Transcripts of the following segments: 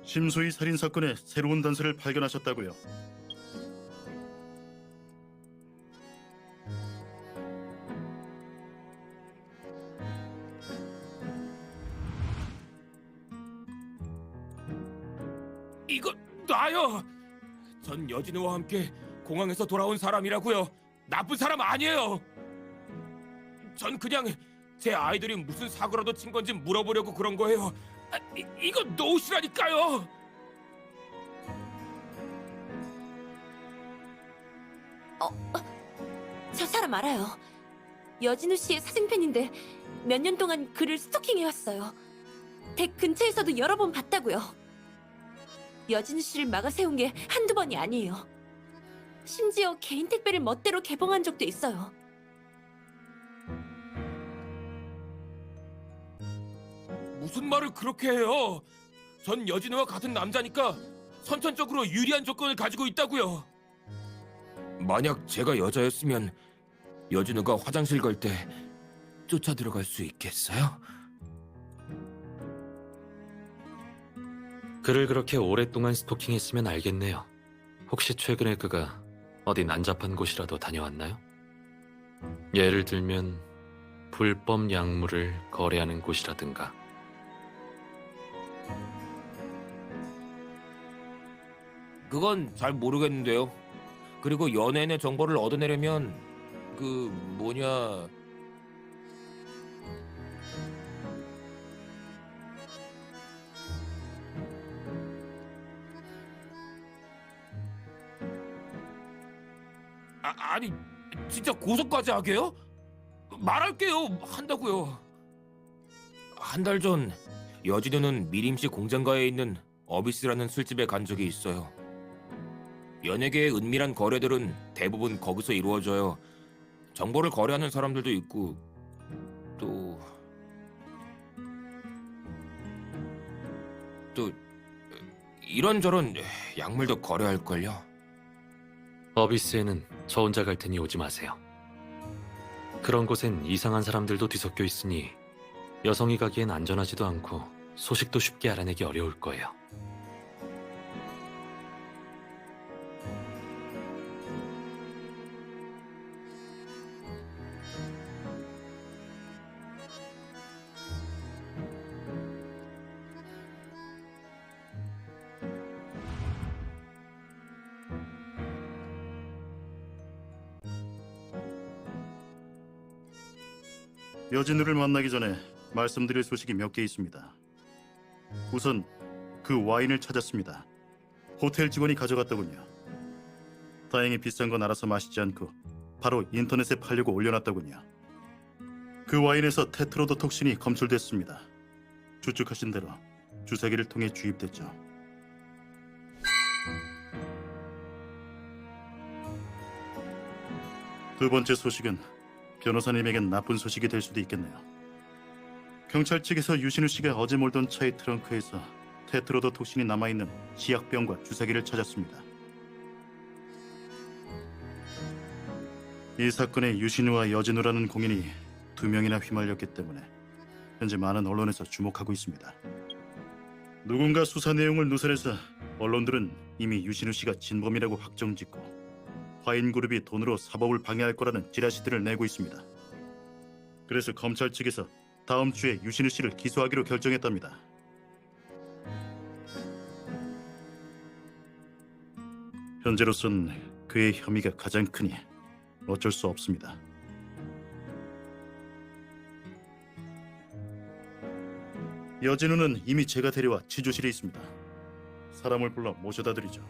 심수희 살인 사건의 새로운 단서를 발견하셨다고요. 이거 나요. 전 여진우와 함께 공항에서 돌아온 사람이라고요. 나쁜 사람 아니에요. 전 그냥 제 아이들이 무슨 사고라도 친 건지 물어보려고 그런 거예요. 이거 노시라니까요. 저 사람 알아요. 여진우 씨의 사생팬인데 몇 년 동안 그를 스토킹해왔어요. 댁 근처에서도 여러 번 봤다고요. 여진우 씨를 막아 세운 게 한두 번이 아니에요. 심지어 개인 택배를 멋대로 개봉한 적도 있어요. 무슨 말을 그렇게 해요? 전 여진우와 같은 남자니까 선천적으로 유리한 조건을 가지고 있다고요. 만약 제가 여자였으면 여진우가 화장실 갈 때 쫓아 들어갈 수 있겠어요? 그를 그렇게 오랫동안 스토킹했으면 알겠네요. 혹시 최근에 그가 어디 난잡한 곳이라도 다녀왔나요? 예를 들면 불법 약물을 거래하는 곳이라든가. 그건 잘 모르겠는데요. 그리고 연예인의 정보를 얻어내려면 아니 진짜 고소까지 하게요? 말할게요. 한다고요. 한 달 전 여진우는 미림시 공장가에 있는 어비스라는 술집에 간 적이 있어요. 연예계의 은밀한 거래들은 대부분 거기서 이루어져요. 정보를 거래하는 사람들도 있고 또 이런저런 약물도 거래할걸요. 어비스에는 저 혼자 갈 테니 오지 마세요. 그런 곳엔 이상한 사람들도 뒤섞여 있으니 여성이 가기엔 안전하지도 않고 소식도 쉽게 알아내기 어려울 거예요. 여진우를 만나기 전에 말씀드릴 소식이 몇 개 있습니다. 우선 그 와인을 찾았습니다. 호텔 직원이 가져갔더군요. 다행히 비싼 건 알아서 마시지 않고 바로 인터넷에 팔려고 올려놨더군요. 그 와인에서 테트로도톡신이 검출됐습니다. 추측하신 대로 주사기를 통해 주입됐죠. 두 번째 소식은 변호사님에겐 나쁜 소식이 될 수도 있겠네요. 경찰 측에서 유신우 씨가 어제 몰던 차의 트렁크에서 테트로도톡신이 남아있는 치약병과 주사기를 찾았습니다. 이 사건에 유신우와 여진우라는 공인이 두 명이나 휘말렸기 때문에 현재 많은 언론에서 주목하고 있습니다. 누군가 수사 내용을 누설해서 언론들은 이미 유신우 씨가 진범이라고 확정짓고 화인그룹이 돈으로 사법을 방해할 거라는 찌라시들을 내고 있습니다. 그래서 검찰 측에서 다음 주에 유신우 씨를 기소하기로 결정했답니다. 현재로선 그의 혐의가 가장 크니 어쩔 수 없습니다. 여진우는 이미 제가 데려와 치조실에 있습니다. 사람을 불러 모셔다 드리죠.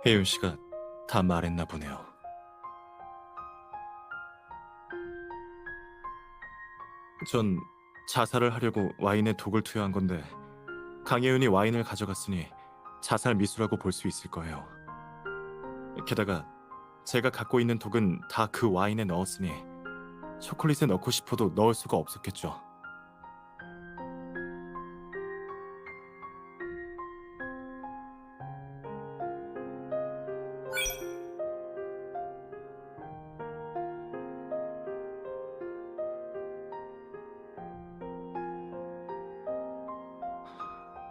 혜윤 씨가 다 말했나 보네요. 전 자살을 하려고 와인에 독을 투여한 건데 강예윤이 와인을 가져갔으니 자살 미수라고 볼 수 있을 거예요. 게다가 제가 갖고 있는 독은 다 그 와인에 넣었으니 초콜릿에 넣고 싶어도 넣을 수가 없었겠죠.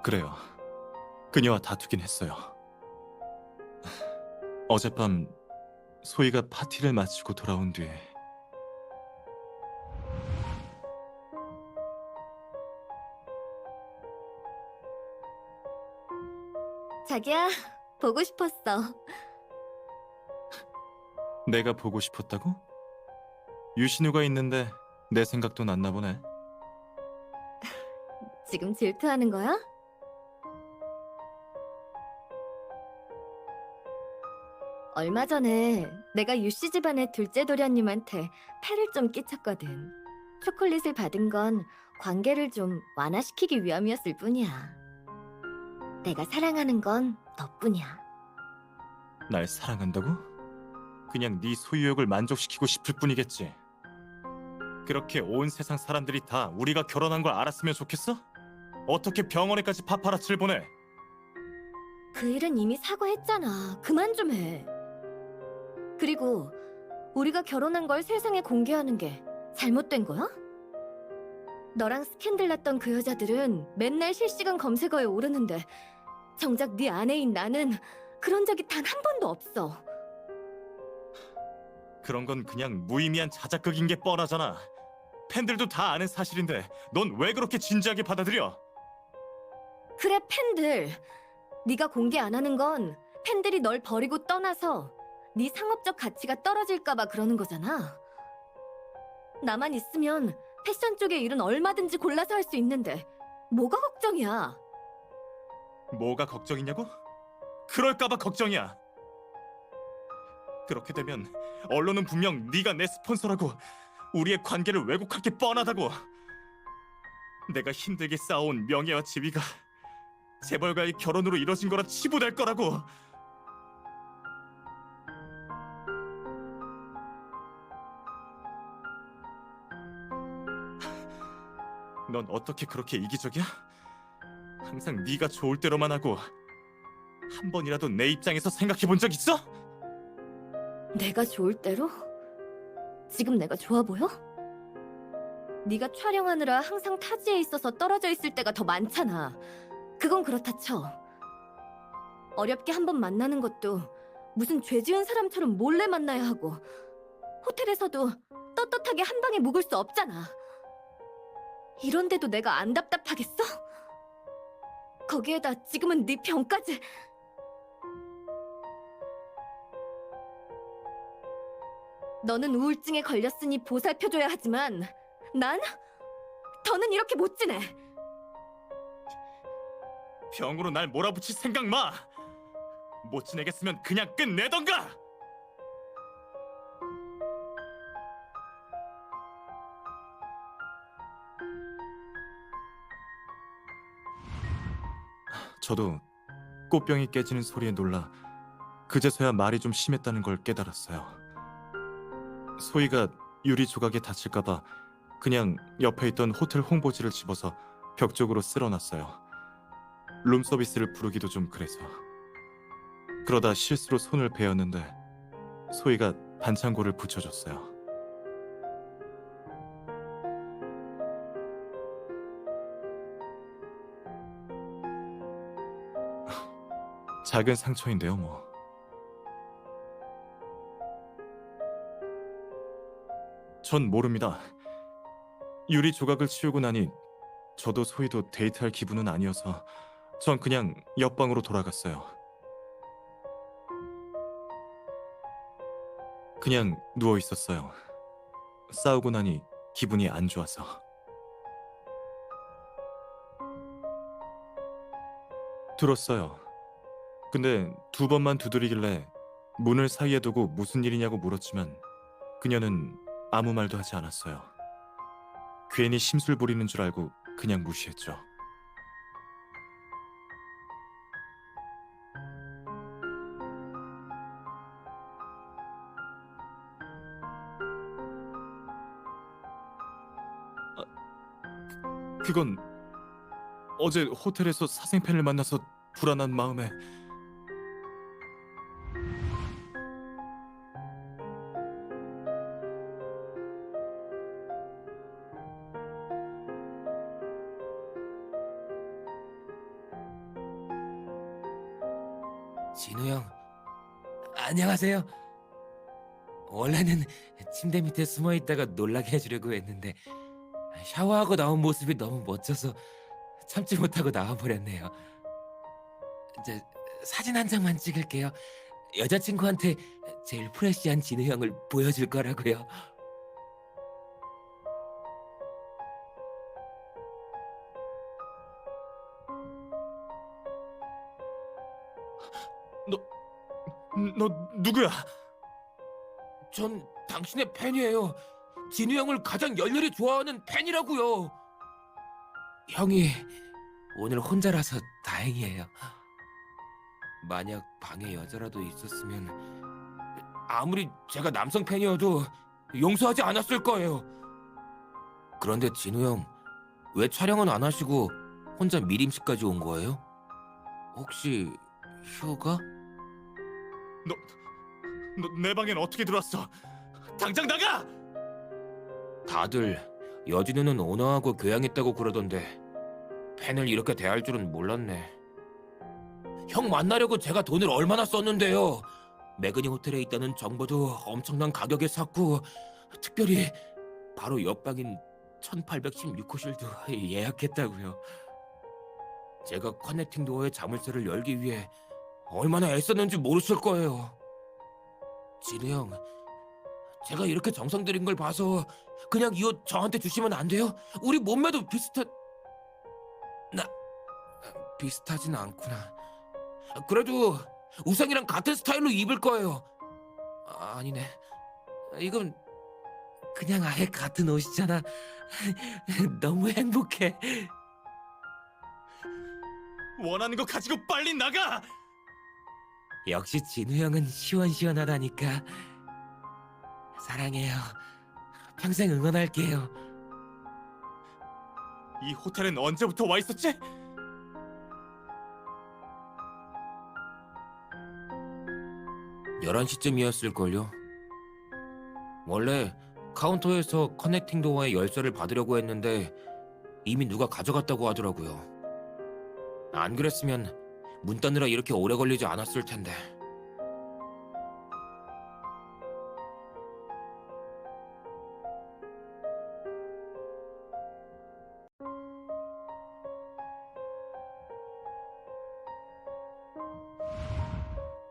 그래요. 그녀와 다투긴 했어요. 어젯밤 소희가 파티를 마치고 돌아온 뒤에 자기야, 보고 싶었어. 내가 보고 싶었다고? 유신우가 있는데 내 생각도 났나 보네. 지금 질투하는 거야? 얼마 전에 내가 유씨 집안의 둘째 도련님한테 패를 좀 끼쳤거든. 초콜릿을 받은 건 관계를 좀 완화시키기 위함이었을 뿐이야. 내가 사랑하는 건 너뿐이야. 날 사랑한다고? 그냥 네 소유욕을 만족시키고 싶을 뿐이겠지. 그렇게 온 세상 사람들이 다 우리가 결혼한 걸 알았으면 좋겠어? 어떻게 병원에까지 파파라치를 보내? 그 일은 이미 사과했잖아. 그만 좀 해. 그리고 우리가 결혼한 걸 세상에 공개하는 게 잘못된 거야? 너랑 스캔들 났던 그 여자들은 맨날 실시간 검색어에 오르는데 정작 네 아내인 나는 그런 적이 단 한 번도 없어. 그런 건 그냥 무의미한 자작극인 게 뻔하잖아. 팬들도 다 아는 사실인데 넌 왜 그렇게 진지하게 받아들여? 그래, 팬들. 네가 공개 안 하는 건 팬들이 널 버리고 떠나서 네 상업적 가치가 떨어질까 봐 그러는 거잖아. 나만 있으면 패션 쪽의 일은 얼마든지 골라서 할 수 있는데 뭐가 걱정이야? 뭐가 걱정이냐고? 그럴까 봐 걱정이야. 그렇게 되면 언론은 분명 네가 내 스폰서라고 우리의 관계를 왜곡할 게 뻔하다고. 내가 힘들게 쌓아온 명예와 지위가 재벌과의 결혼으로 이뤄진 거라 치부될 거라고. 넌 어떻게 그렇게 이기적이야? 항상 네가 좋을 대로만 하고 한 번이라도 내 입장에서 생각해 본 적 있어? 내가 좋을 대로? 지금 내가 좋아 보여? 네가 촬영하느라 항상 타지에 있어서 떨어져 있을 때가 더 많잖아. 그건 그렇다 쳐. 어렵게 한 번 만나는 것도 무슨 죄 지은 사람처럼 몰래 만나야 하고 호텔에서도 떳떳하게 한 방에 묵을 수 없잖아. 이런데도 내가 안 답답하겠어? 거기에다 지금은 네 병까지. 너는 우울증에 걸렸으니 보살펴줘야 하지만 난 더는 이렇게 못 지내. 병으로 날 몰아붙일 생각 마. 못 지내겠으면 그냥 끝내던가. 저도 꽃병이 깨지는 소리에 놀라 그제서야 말이 좀 심했다는 걸 깨달았어요. 소희가 유리 조각에 다칠까봐 그냥 옆에 있던 호텔 홍보지를 집어서 벽 쪽으로 쓸어놨어요. 룸서비스를 부르기도 좀 그래서. 그러다 실수로 손을 베었는데 소희가 반창고를 붙여줬어요. 작은 상처인데요, 뭐. 전 모릅니다. 유리 조각을 치우고 나니 저도 소희도 데이트할 기분은 아니어서 전 그냥 옆방으로 돌아갔어요. 그냥 누워 있었어요. 싸우고 나니 기분이 안 좋아서. 들었어요. 근데 두 번만 두드리길래 문을 사이에 두고 무슨 일이냐고 물었지만 그녀는 아무 말도 하지 않았어요. 괜히 심술 부리는 줄 알고 그냥 무시했죠. 그건 어제 호텔에서 사생팬을 만나서 불안한 마음에 진우 형, 안녕하세요. 원래는 침대 밑에 숨어 있다가 놀라게 해주려고 했는데 샤워하고 나온 모습이 너무 멋져서 참지 못하고 나와버렸네요. 이제 사진 한 장만 찍을게요. 여자친구한테 제일 프레시한 진우 형을 보여줄 거라고요. 너 누구야? 전 당신의 팬이에요. 진우 형을 가장 열렬히 좋아하는 팬이라고요. 형이 오늘 혼자라서 다행이에요. 만약 방에 여자라도 있었으면 아무리 제가 남성 팬이어도 용서하지 않았을 거예요. 그런데 진우 형, 왜 촬영은 안 하시고 혼자 미림씨까지 온 거예요? 혹시 휴가? 너 내 방엔 어떻게 들어왔어? 당장 나가! 다들 여진우는 온화하고 교양있다고 그러던데 팬을 이렇게 대할 줄은 몰랐네. 형 만나려고 제가 돈을 얼마나 썼는데요. 매그니 호텔에 있다는 정보도 엄청난 가격에 샀고 특별히 바로 옆방인 1816호실도 예약했다고요. 제가 커넥팅 도어의 자물쇠를 열기 위해 얼마나 애썼는지 모르실 거예요. 진우 형, 제가 이렇게 정성 들인 걸 봐서 그냥 이 옷 저한테 주시면 안 돼요? 우리 몸매도 비슷하진 않구나. 그래도 우상이랑 같은 스타일로 입을 거예요. 아니네. 이건 그냥 아예 같은 옷이잖아. 너무 행복해. 원하는 거 가지고 빨리 나가! 역시 진우 형은 시원시원하다니까. 사랑해요. 평생 응원할게요. 이 호텔엔 언제부터 와 있었지? 열한 시쯤이었을걸요. 원래 카운터에서 커넥팅 도어의 열쇠를 받으려고 했는데 이미 누가 가져갔다고 하더라고요. 안 그랬으면 문 따느라 이렇게 오래 걸리지 않았을 텐데.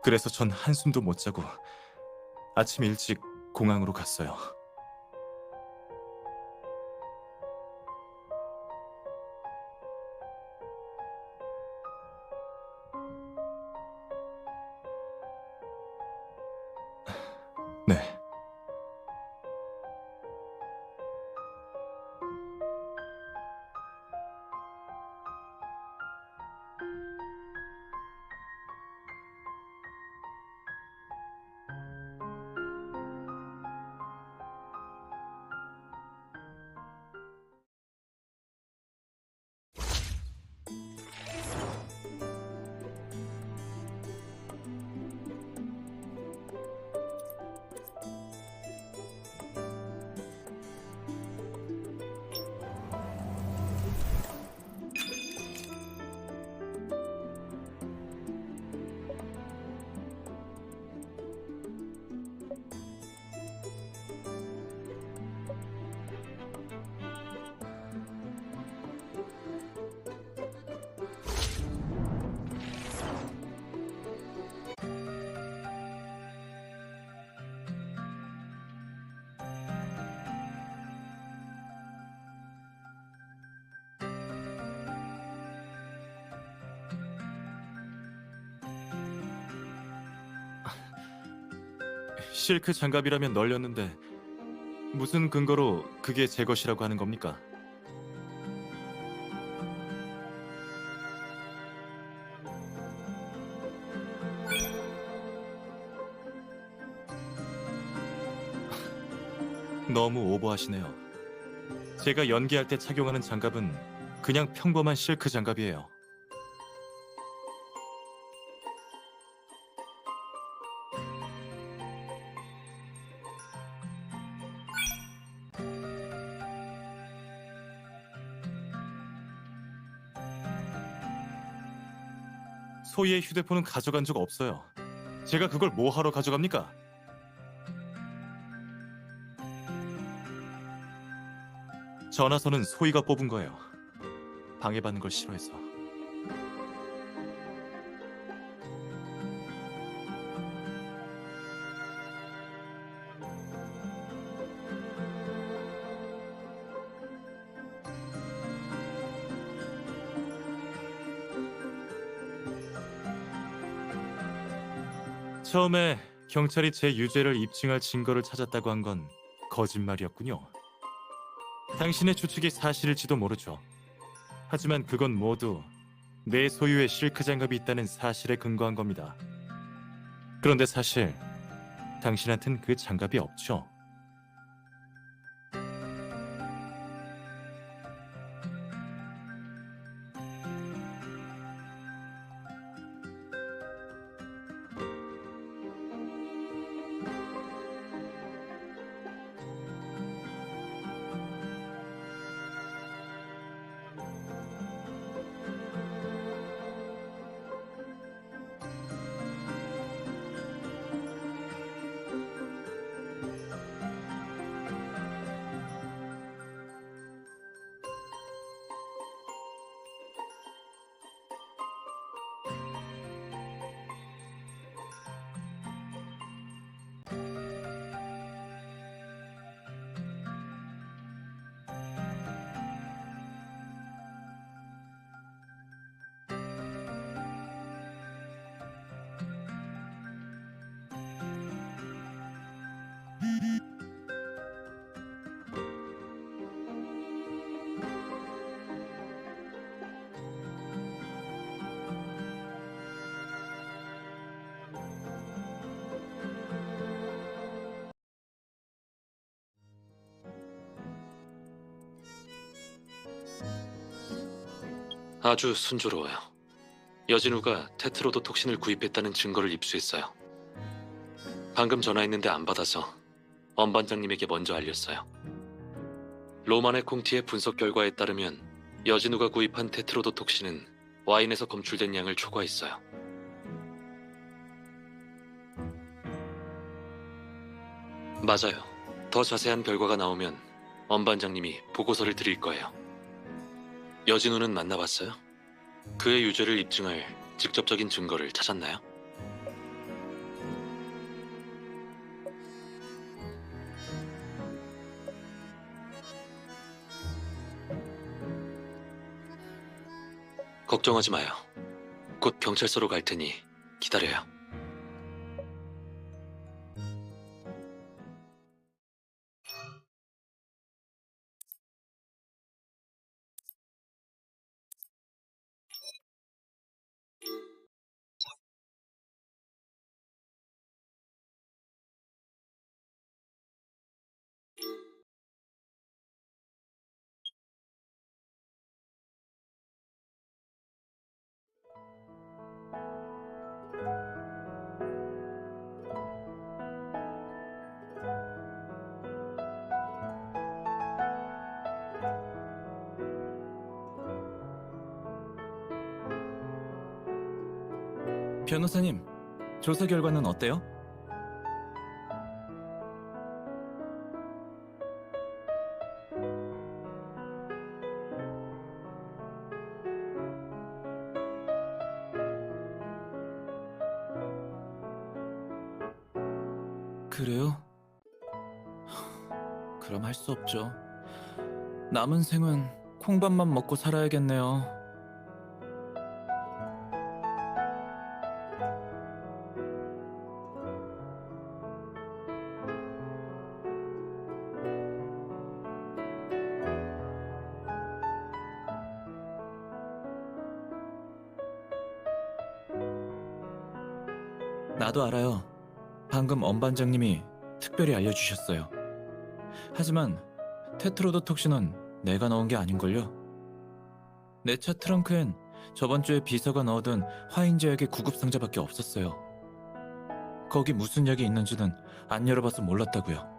그래서 전 한숨도 못 자고 아침 일찍 공항으로 갔어요. 네. 실크 장갑이라면 널렸는데 무슨 근거로 그게 제 것이라고 하는 겁니까? 너무 오버하시네요. 제가 연기할 때 착용하는 장갑은 그냥 평범한 실크 장갑이에요. 소희의 휴대폰은 가져간 적 없어요. 제가 그걸 뭐 하러 가져갑니까? 전화선은 소희가 뽑은 거예요. 방해받는 걸 싫어해서. 처음에 경찰이 제 유죄를 입증할 증거를 찾았다고 한 건 거짓말이었군요. 당신의 추측이 사실일지도 모르죠. 하지만 그건 모두 내 소유의 실크 장갑이 있다는 사실에 근거한 겁니다. 그런데 사실 당신한텐 그 장갑이 없죠. 아주 순조로워요. 여진우가 테트로도톡신을 구입했다는 증거를 입수했어요. 방금 전화했는데 안 받아서 엄 반장님에게 먼저 알렸어요. 로마네 콩티의 분석 결과에 따르면 여진우가 구입한 테트로도톡신은 와인에서 검출된 양을 초과했어요. 맞아요. 더 자세한 결과가 나오면 엄 반장님이 보고서를 드릴 거예요. 여진우는 만나봤어요? 그의 유죄를 입증할 직접적인 증거를 찾았나요? 걱정하지 마요. 곧 경찰서로 갈 테니 기다려요. 변호사님, 조사 결과는 어때요? 그래요? 그럼 할 수 없죠. 남은 생은 콩밥만 먹고 살아야겠네요. 나도 알아요. 방금 엄 반장님이 특별히 알려주셨어요. 하지만 테트로도톡신은 내가 넣은 게 아닌걸요. 내 차 트렁크엔 저번 주에 비서가 넣어둔 화인제약의 구급상자밖에 없었어요. 거기 무슨 약이 있는지는 안 열어봐서 몰랐다고요.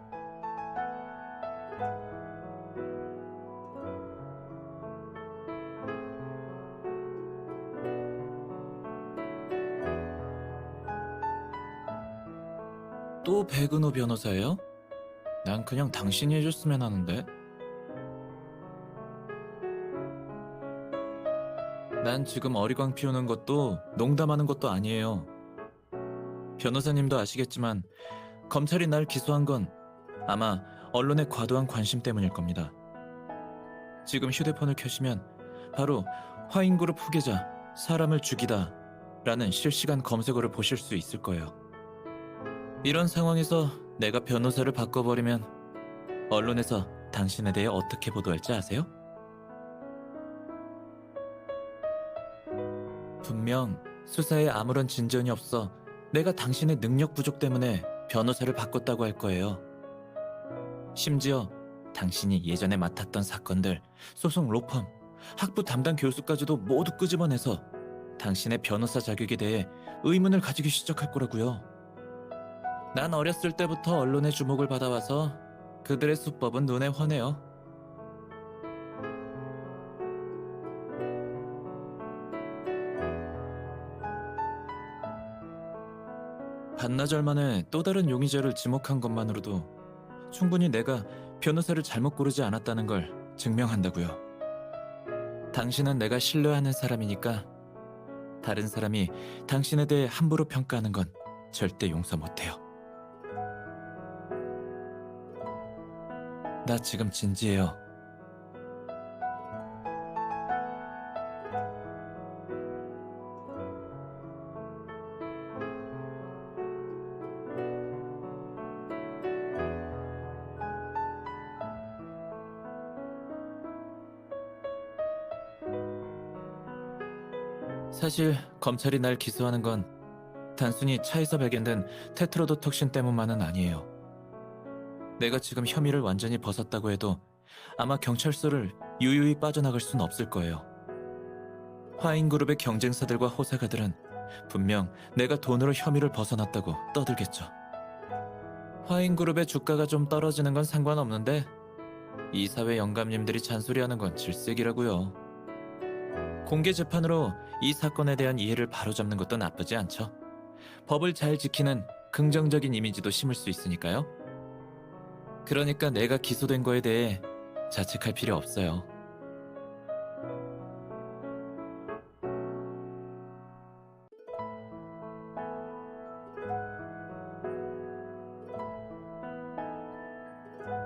또 백은호 변호사예요? 난 그냥 당신이 해줬으면 하는데. 난 지금 어리광 피우는 것도 농담하는 것도 아니에요. 변호사님도 아시겠지만 검찰이 날 기소한 건 아마 언론의 과도한 관심 때문일 겁니다. 지금 휴대폰을 켜시면 바로 화인그룹 후계자 사람을 죽이다 라는 실시간 검색어를 보실 수 있을 거예요. 이런 상황에서 내가 변호사를 바꿔버리면 언론에서 당신에 대해 어떻게 보도할지 아세요? 분명 수사에 아무런 진전이 없어 내가 당신의 능력 부족 때문에 변호사를 바꿨다고 할 거예요. 심지어 당신이 예전에 맡았던 사건들, 소송 로펌, 학부 담당 교수까지도 모두 끄집어내서 당신의 변호사 자격에 대해 의문을 가지기 시작할 거라고요. 난 어렸을 때부터 언론의 주목을 받아와서 그들의 수법은 눈에 훤해요. 반나절 만에 또 다른 용의자를 지목한 것만으로도 충분히 내가 변호사를 잘못 고르지 않았다는 걸 증명한다고요. 당신은 내가 신뢰하는 사람이니까 다른 사람이 당신에 대해 함부로 평가하는 건 절대 용서 못해요. 나 지금 진지해요. 사실 검찰이 날 기소하는 건 단순히 차에서 발견된 테트로도톡신 때문만은 아니에요. 내가 지금 혐의를 완전히 벗었다고 해도 아마 경찰서를 유유히 빠져나갈 순 없을 거예요. 화인그룹의 경쟁사들과 호사가들은 분명 내가 돈으로 혐의를 벗어났다고 떠들겠죠. 화인그룹의 주가가 좀 떨어지는 건 상관없는데 이사회 영감님들이 잔소리하는 건 질색이라고요. 공개 재판으로 이 사건에 대한 이해를 바로잡는 것도 나쁘지 않죠. 법을 잘 지키는 긍정적인 이미지도 심을 수 있으니까요. 그러니까 내가 기소된 거에 대해 자책할 필요 없어요.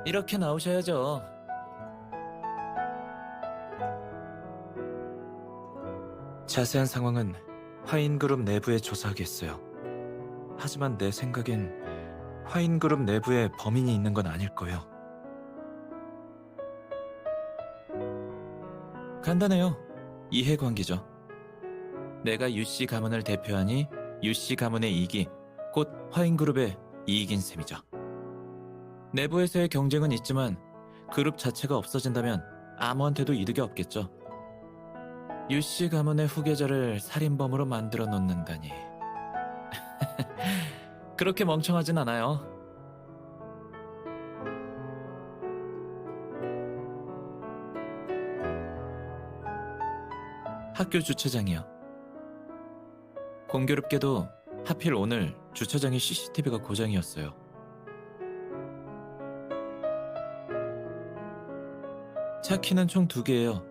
이렇게 나오셔야죠. 자세한 상황은 화인그룹 내부에 조사하겠어요. 하지만 내 생각엔 화인그룹 내부에 범인이 있는 건 아닐 거예요. 간단해요. 이해관계죠. 내가 유씨 가문을 대표하니 유씨 가문의 이익이 곧 화인그룹의 이익인 셈이죠. 내부에서의 경쟁은 있지만 그룹 자체가 없어진다면 아무한테도 이득이 없겠죠. 유씨 가문의 후계자를 살인범으로 만들어 놓는다니. 그렇게 멍청하진 않아요. 학교 주차장이요. 공교롭게도 하필 오늘 주차장의 CCTV가 고장이었어요. 차 키는 총 2개예요.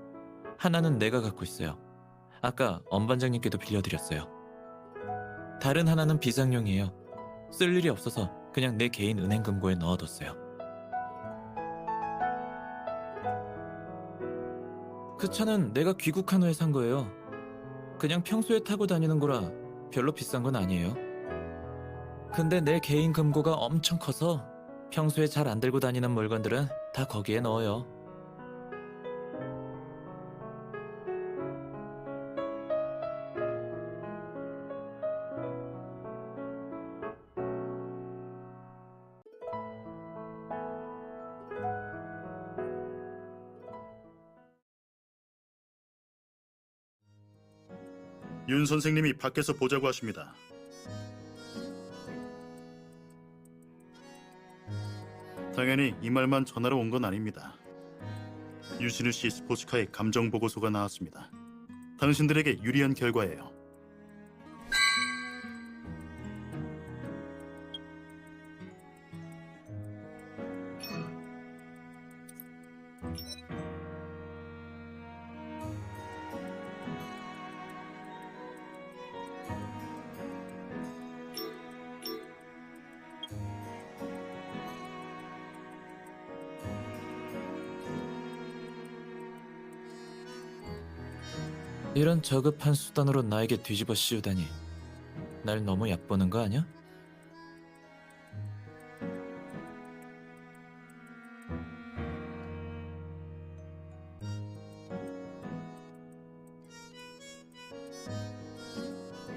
하나는 내가 갖고 있어요. 아까 엄반장님께도 빌려드렸어요. 다른 하나는 비상용이에요. 쓸 일이 없어서 그냥 내 개인 은행 금고에 넣어뒀어요. 그 차는 내가 귀국한 후에 산 거예요. 그냥 평소에 타고 다니는 거라 별로 비싼 건 아니에요. 근데 내 개인 금고가 엄청 커서 평소에 잘 안 들고 다니는 물건들은 다 거기에 넣어요. 윤 선생님이 밖에서 보자고 하십니다. 당연히 이 말만 전하러 온 건 아닙니다. 유진우 씨 스포츠카의 감정 보고서가 나왔습니다. 당신들에게 유리한 결과예요. 이런 저급한 수단으로 나에게 뒤집어 씌우다니 날 너무 얕보는 거 아니야?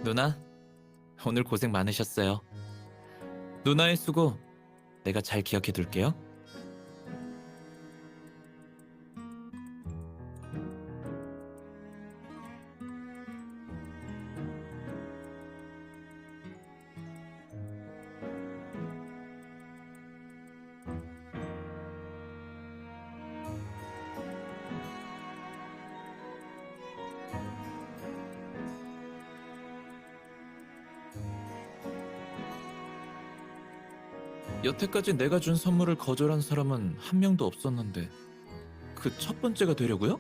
누나, 오늘 고생 많으셨어요. 누나의 수고 내가 잘 기억해 둘게요. 여태까지 내가 준 선물을 거절한 사람은 한 명도 없었는데 그 첫 번째가 되려고요?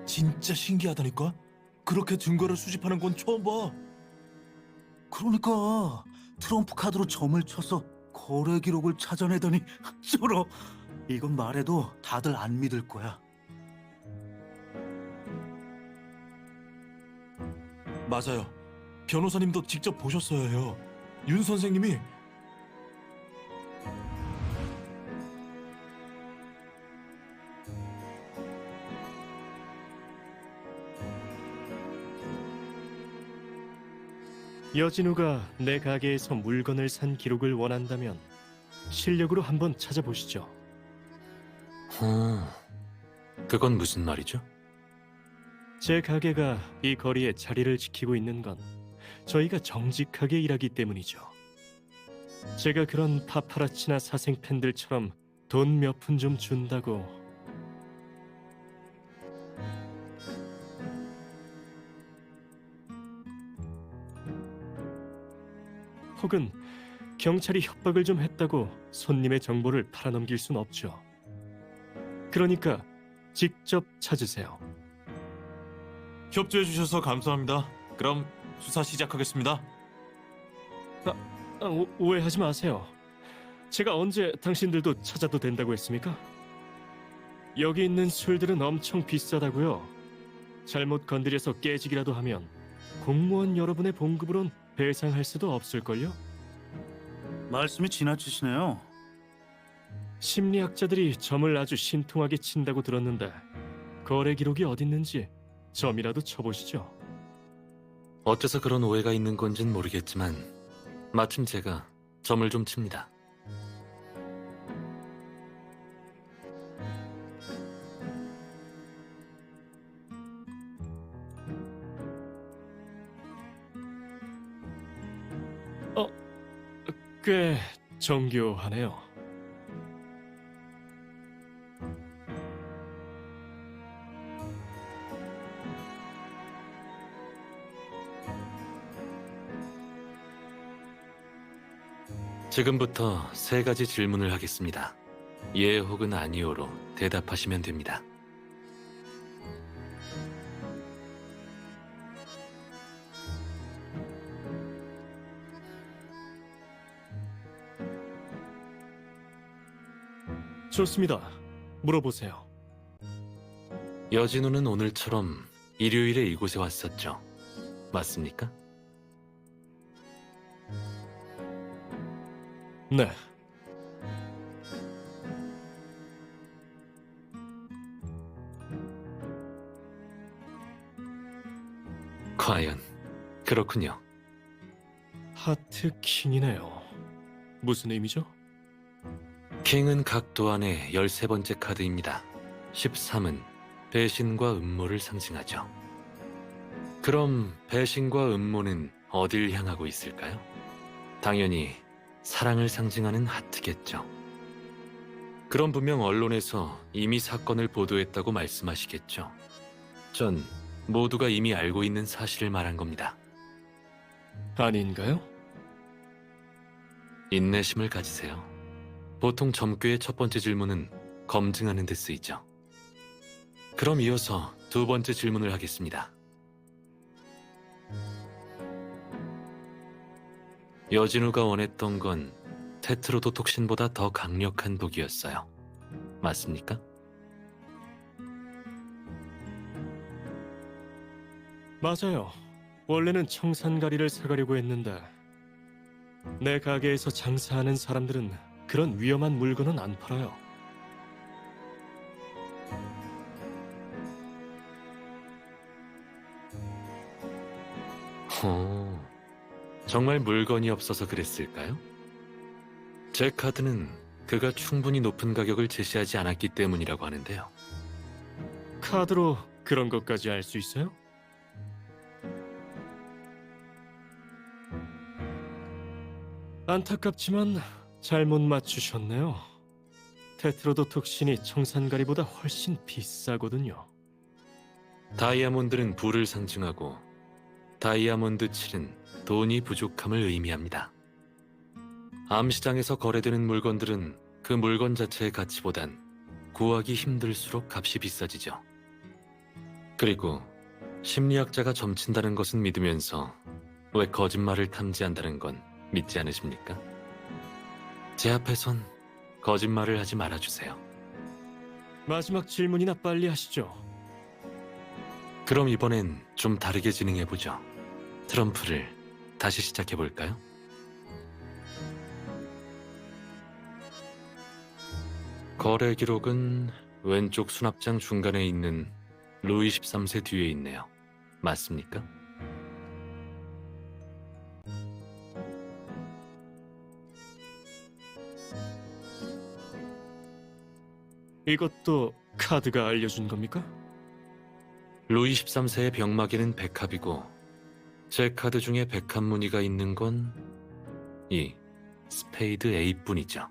진짜 신기하다니까? 그렇게 증거를 수집하는 건 처음 봐. 그러니까 트럼프 카드로 점을 쳐서 거래 기록을 찾아내다니 쩔어. 이건 말해도 다들 안 믿을 거야. 맞아요. 변호사님도 직접 보셨어야 해요. 윤 선생님이 여진우가 내 가게에서 물건을 산 기록을 원한다면 실력으로 한번 찾아보시죠. 그건 무슨 말이죠? 제 가게가 이 거리에 자리를 지키고 있는 건 저희가 정직하게 일하기 때문이죠. 제가 그런 파파라치나 사생 팬들처럼 돈 몇 푼 좀 준다고 혹은 경찰이 협박을 좀 했다고 손님의 정보를 팔아넘길 순 없죠. 그러니까 직접 찾으세요. 협조해 주셔서 감사합니다. 그럼 수사 시작하겠습니다. 오해하지 마세요. 제가 언제 당신들도 찾아도 된다고 했습니까? 여기 있는 술들은 엄청 비싸다고요. 잘못 건드려서 깨지기라도 하면 공무원 여러분의 봉급으론 배상할 수도 없을걸요? 말씀이 지나치시네요. 심리학자들이 점을 아주 신통하게 친다고 들었는데 거래 기록이 어딨는지 점이라도 쳐보시죠. 어째서 그런 오해가 있는 건진 모르겠지만 마침 제가 점을 좀 칩니다. 꽤 정교하네요. 지금부터 세 가지 질문을 하겠습니다. 예 혹은 아니오로 대답하시면 됩니다. 좋습니다. 물어보세요. 여진우는 오늘처럼 일요일에 이곳에 왔었죠. 맞습니까? 네, 과연 그렇군요. 하트 킹이네요. 무슨 의미죠? 킹은 각도 안의 13번째 카드입니다. 13은 배신과 음모를 상징하죠. 그럼 배신과 음모는 어딜 향하고 있을까요? 당연히 사랑을 상징하는 하트겠죠. 그럼 분명 언론에서 이미 사건을 보도했다고 말씀하시겠죠. 전 모두가 이미 알고 있는 사실을 말한 겁니다. 아닌가요? 인내심을 가지세요. 보통 점괘의 첫 번째 질문은 검증하는 데 쓰이죠. 그럼 이어서 두 번째 질문을 하겠습니다. 여진우가 원했던 건 테트로도톡신보다 더 강력한 독이었어요. 맞습니까? 맞아요. 원래는 청산가리를 사가려고 했는데 내 가게에서 장사하는 사람들은 그런 위험한 물건은 안 팔아요. 오, 정말 물건이 없어서 그랬을까요? 제 카드는 그가 충분히 높은 가격을 제시하지 않았기 때문이라고 하는데요. 카드로 그런 것까지 알 수 있어요? 안타깝지만 잘못 맞추셨네요. 테트로도톡신이 청산가리보다 훨씬 비싸거든요. 다이아몬드는 부를 상징하고 다이아몬드 7은 돈이 부족함을 의미합니다. 암시장에서 거래되는 물건들은 그 물건 자체의 가치보단 구하기 힘들수록 값이 비싸지죠. 그리고 심리학자가 점친다는 것은 믿으면서 왜 거짓말을 탐지한다는 건 믿지 않으십니까? 제 앞에선 거짓말을 하지 말아주세요. 마지막 질문이나 빨리 하시죠. 그럼 이번엔 좀 다르게 진행해보죠. 트럼프를 다시 시작해볼까요? 거래 기록은 왼쪽 수납장 중간에 있는 루이 13세 뒤에 있네요. 맞습니까? 이것도 카드가 알려준 겁니까? 루이 13세의 병마개는 백합이고 제 카드 중에 백합 무늬가 있는 건 이 스페이드 A뿐이죠.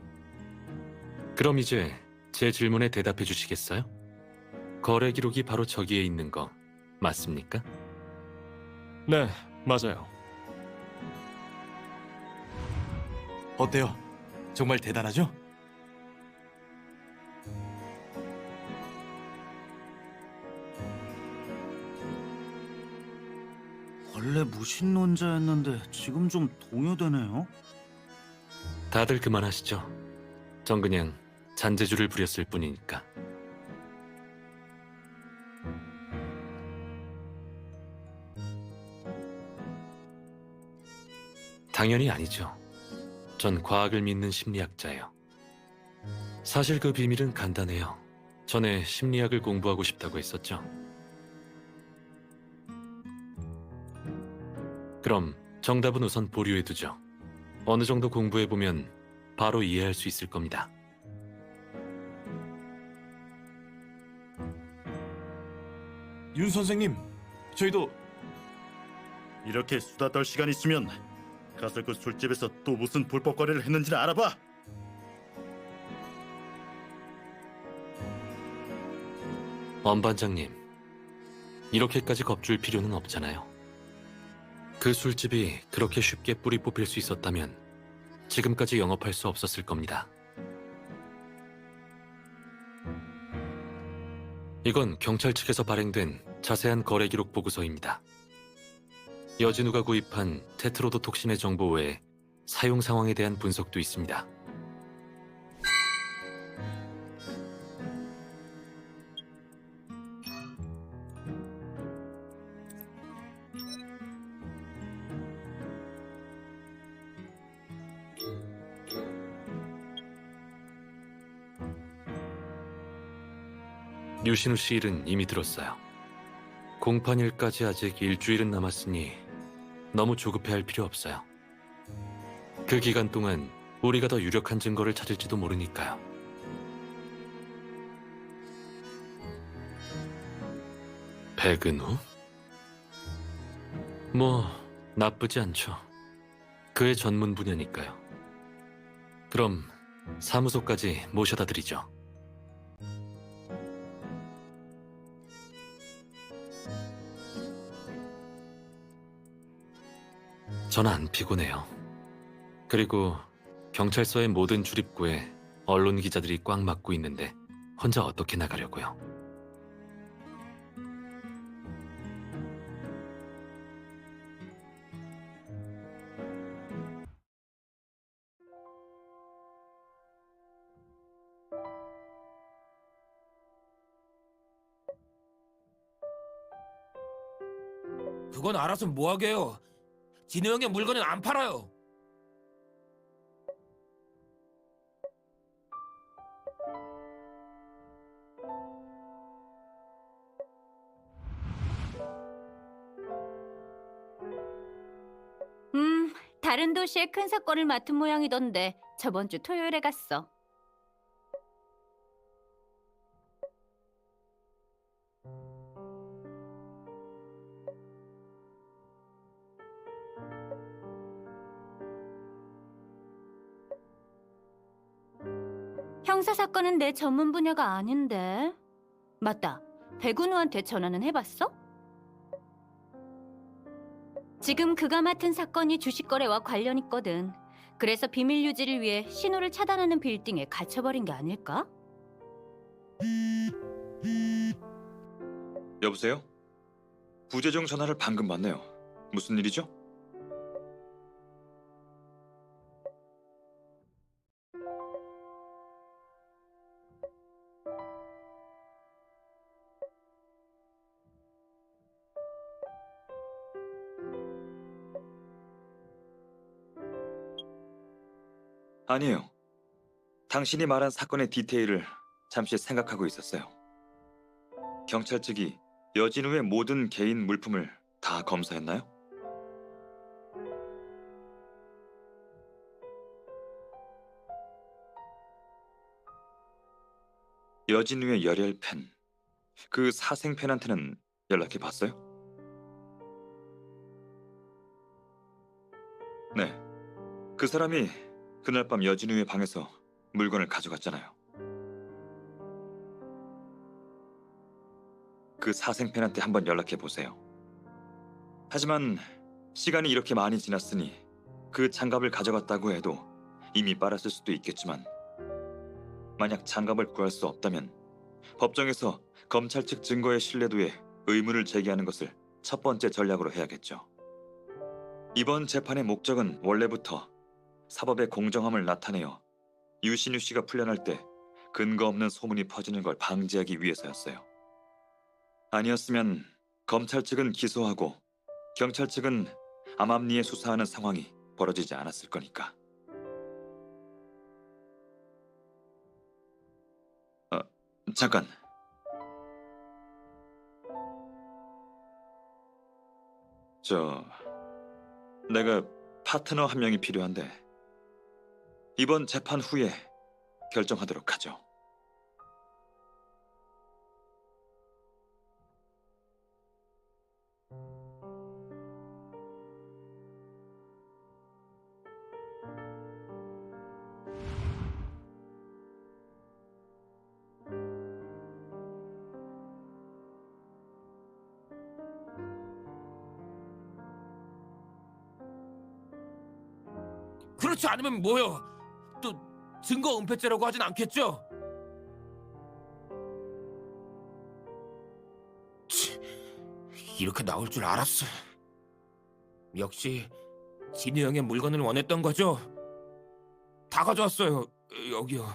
그럼 이제 제 질문에 대답해 주시겠어요? 거래 기록이 바로 저기에 있는 거 맞습니까? 네, 맞아요. 어때요? 정말 대단하죠? 원래 무신론자였는데 지금 좀 동요되네요. 다들 그만하시죠. 전 그냥 잔재주를 부렸을 뿐이니까. 당연히 아니죠. 전 과학을 믿는 심리학자예요. 사실 그 비밀은 간단해요. 전에 심리학을 공부하고 싶다고 했었죠. 그럼 정답은 우선 보류해두죠. 어느 정도 공부해보면 바로 이해할 수 있을 겁니다. 윤 선생님, 저희도 이렇게 수다 떨 시간 있으면 가서 그 술집에서 또 무슨 불법 거래를 했는지를 알아봐. 엄 반장님, 이렇게까지 겁줄 필요는 없잖아요. 그 술집이 그렇게 쉽게 뿌리 뽑힐 수 있었다면 지금까지 영업할 수 없었을 겁니다. 이건 경찰 측에서 발행된 자세한 거래 기록 보고서입니다. 여진우가 구입한 테트로도톡신의 정보 외에 사용 상황에 대한 분석도 있습니다. 유신우 씨 일은 이미 들었어요. 공판일까지 아직 일주일은 남았으니 너무 조급해할 필요 없어요. 그 기간 동안 우리가 더 유력한 증거를 찾을지도 모르니까요. 백은우? 뭐 나쁘지 않죠. 그의 전문 분야니까요. 그럼 사무소까지 모셔다 드리죠. 전 안 피곤해요. 그리고 경찰서의 모든 출입구에 언론 기자들이 꽉 막고 있는데 혼자 어떻게 나가려고요? 그건 알아서 뭐하게요. 진우 형의 물건은 안 팔아요. 다른 도시의 큰 사건을 맡은 모양이던데 저번 주 토요일에 갔어. 형사 사건은 내 전문 분야가 아닌데. 맞다. 백운우한테 전화는 해봤어? 지금 그가 맡은 사건이 주식 거래와 관련 있거든. 그래서 비밀 유지를 위해 신호를 차단하는 빌딩에 갇혀버린 게 아닐까? 여보세요? 부재중 전화를 방금 받네요. 무슨 일이죠? 아니에요. 당신이 말한 사건의 디테일을 잠시 생각하고 있었어요. 경찰 측이 여진우의 모든 개인 물품을 다 검사했나요? 여진우의 열혈 팬, 그 사생 팬한테는 연락해 봤어요? 네, 그 사람이 그날 밤 여진우의 방에서 물건을 가져갔잖아요. 그 사생 팬한테 한번 연락해 보세요. 하지만 시간이 이렇게 많이 지났으니 그 장갑을 가져갔다고 해도 이미 빨았을 수도 있겠지만 만약 장갑을 구할 수 없다면 법정에서 검찰 측 증거의 신뢰도에 의문을 제기하는 것을 첫 번째 전략으로 해야겠죠. 이번 재판의 목적은 원래부터 사법의 공정함을 나타내어 유신우 씨가 풀려날 때 근거 없는 소문이 퍼지는 걸 방지하기 위해서였어요. 아니었으면 검찰 측은 기소하고 경찰 측은 암암리에 수사하는 상황이 벌어지지 않았을 거니까. 잠깐. 내가 파트너 한 명이 필요한데 이번 재판 후에 결정하도록 하죠. 그렇지 않으면 뭐요? 또 증거 은폐죄라고 하진 않겠죠? 치, 이렇게 나올 줄 알았어. 역시 진우 형의 물건을 원했던 거죠? 다 가져왔어요. 여기요.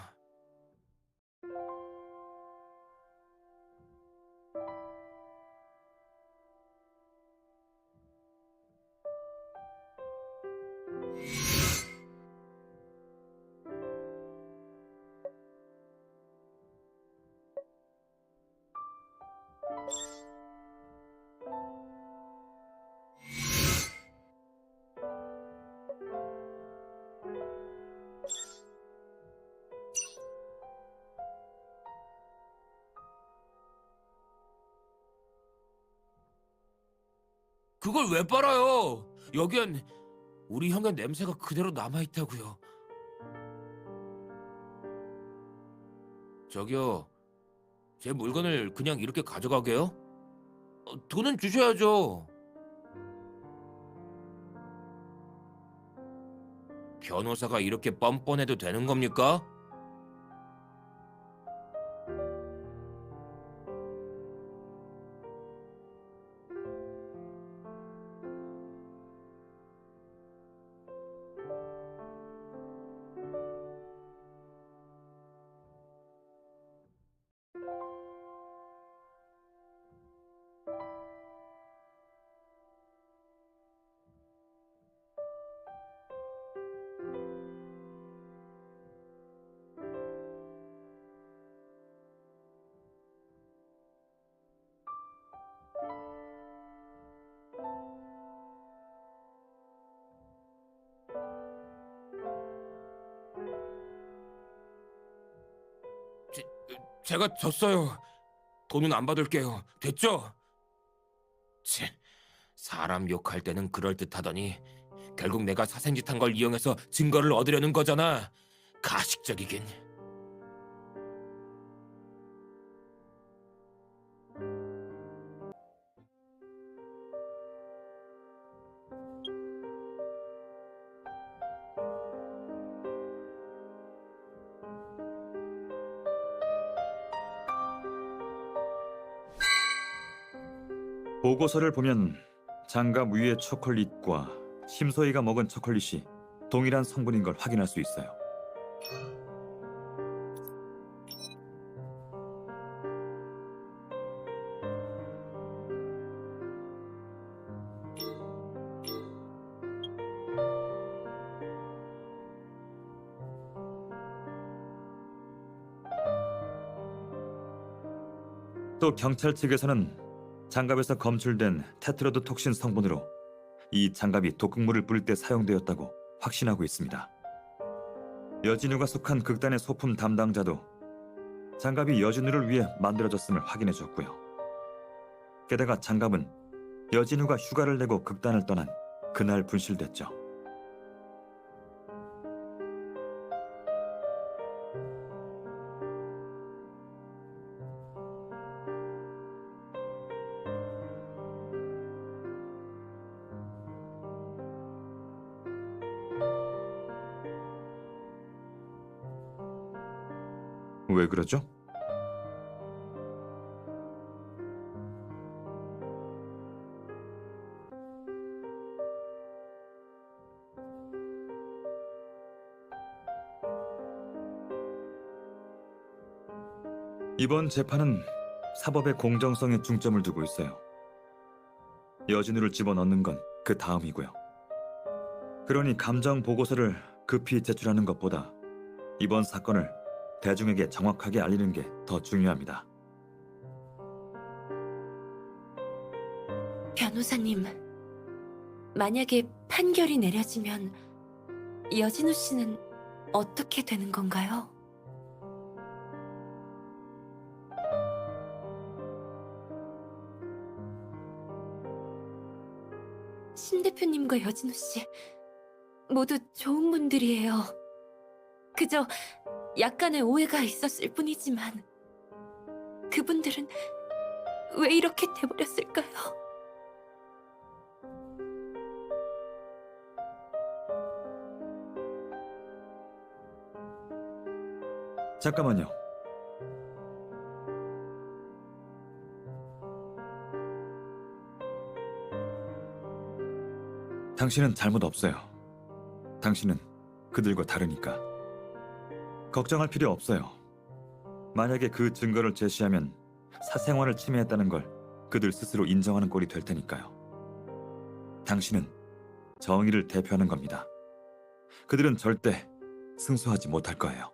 그걸 왜 빨아요? 여기엔 우리 형의 냄새가 그대로 남아있다고요. 저기요, 제 물건을 그냥 이렇게 가져가게요? 돈은 주셔야죠. 변호사가 이렇게 뻔뻔해도 되는 겁니까? 제가 졌어요. 돈은 안 받을게요. 됐죠? 사람 욕할 때는 그럴듯하더니 결국 내가 사생짓한 걸 이용해서 증거를 얻으려는 거잖아. 가식적이긴. 보고서를 보면 장갑 위의 초콜릿과 심소희가 먹은 초콜릿이 동일한 성분인 걸 확인할 수 있어요. 또 경찰 측에서는 장갑에서 검출된 테트로드 톡신 성분으로 이 장갑이 독극물을 뿌릴 때 사용되었다고 확신하고 있습니다. 여진우가 속한 극단의 소품 담당자도 장갑이 여진우를 위해 만들어졌음을 확인해 줬고요. 게다가 장갑은 여진우가 휴가를 내고 극단을 떠난 그날 분실됐죠. 왜 그러죠? 이번 재판은 사법의 공정성에 중점을 두고 있어요. 여진우를 집어넣는 건 그 다음이고요. 그러니 감정 보고서를 급히 제출하는 것보다 이번 사건을 대중에게 정확하게 알리는 게 더 중요합니다. 변호사님, 만약에 판결이 내려지면 여진우 씨는 어떻게 되는 건가요? 신 대표님과 여진우 씨 모두 좋은 분들이에요. 그저 약간의 오해가 있었을 뿐이지만 그분들은 왜 이렇게 돼버렸을까요? 잠깐만요. 당신은 잘못 없어요. 당신은 그들과 다르니까. 걱정할 필요 없어요. 만약에 그 증거를 제시하면 사생활을 침해했다는 걸 그들 스스로 인정하는 꼴이 될 테니까요. 당신은 정의를 대표하는 겁니다. 그들은 절대 승소하지 못할 거예요.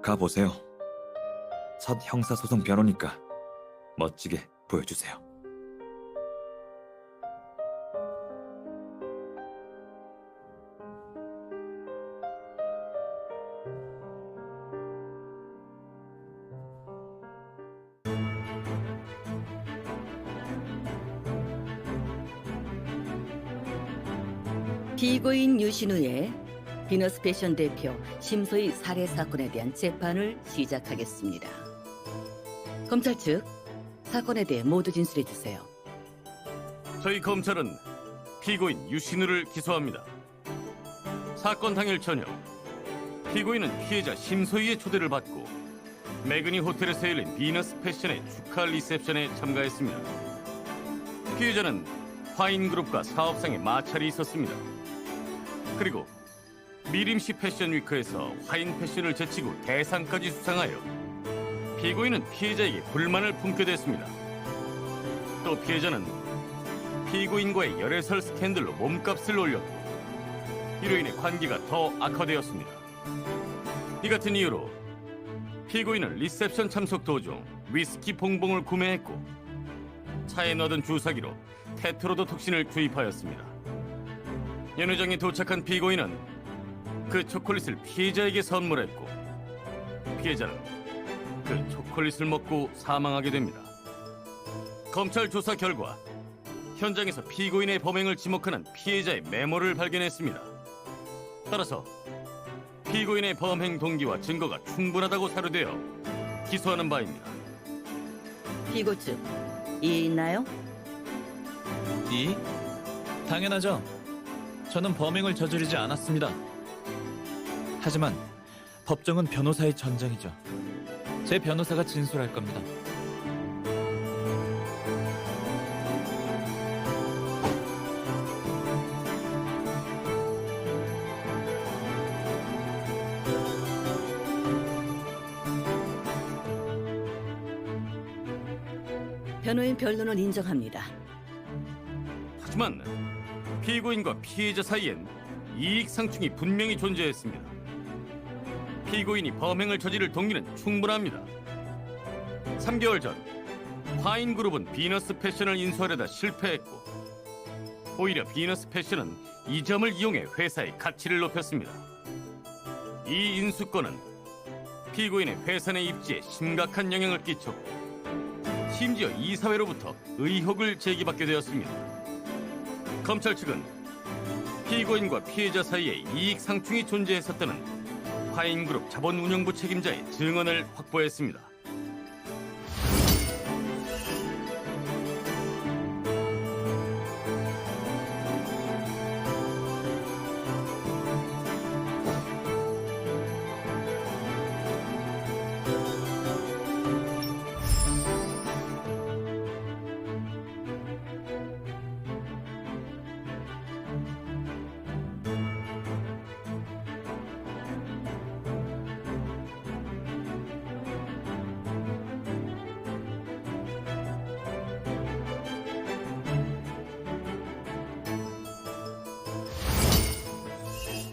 가보세요. 첫 형사소송 변호니까 멋지게 보여주세요. 피고인 유신우의 비너스 패션 대표 심소희 살해 사건에 대한 재판을 시작하겠습니다. 검찰 측 사건에 대해 모두 진술해 주세요. 저희 검찰은 피고인 유신우를 기소합니다. 사건 당일 저녁, 피고인은 피해자 심소희의 초대를 받고 매그니 호텔에서 열린 비너스 패션의 축하 리셉션에 참가했습니다. 피해자는 화인그룹과 사업상의 마찰이 있었습니다. 그리고 미림시 패션위크에서 화인 패션을 제치고 대상까지 수상하여 피고인은 피해자에게 불만을 품게 됐습니다. 또 피해자는 피고인과의 열애설 스캔들로 몸값을 올렸고 이로 인해 관계가 더 악화되었습니다. 이 같은 이유로 피고인은 리셉션 참석 도중 위스키 봉봉을 구매했고 차에 넣어둔 주사기로 테트로도톡신을 주입하였습니다. 연회장에 도착한 피고인은 그 초콜릿을 피해자에게 선물했고 피해자는 그 초콜릿을 먹고 사망하게 됩니다. 검찰 조사 결과 현장에서 피고인의 범행을 지목하는 피해자의 메모를 발견했습니다. 따라서 피고인의 범행 동기와 증거가 충분하다고 사료되어 기소하는 바입니다. 피고 측 이의 있나요? 이? 당연하죠. 저는 범행을 저지르지 않았습니다. 하지만 법정은 변호사의 전장이죠. 제 변호사가 진술할 겁니다. 변호인 변론을 인정합니다. 하지만 피고인과 피해자 사이엔 이익 상충이 분명히 존재했습니다. 피고인이 범행을 저지를 동기는 충분합니다. 3개월 전 화인그룹은 비너스 패션을 인수하려다 실패했고 오히려 비너스 패션은 이 점을 이용해 회사의 가치를 높였습니다. 이 인수권은 피고인의 회사 내 입지에 심각한 영향을 끼쳤고 심지어 이사회로부터 의혹을 제기받게 되었습니다. 검찰 측은 피고인과 피해자 사이에 이익 상충이 존재했었다는 화인그룹 자본운용부 책임자의 증언을 확보했습니다.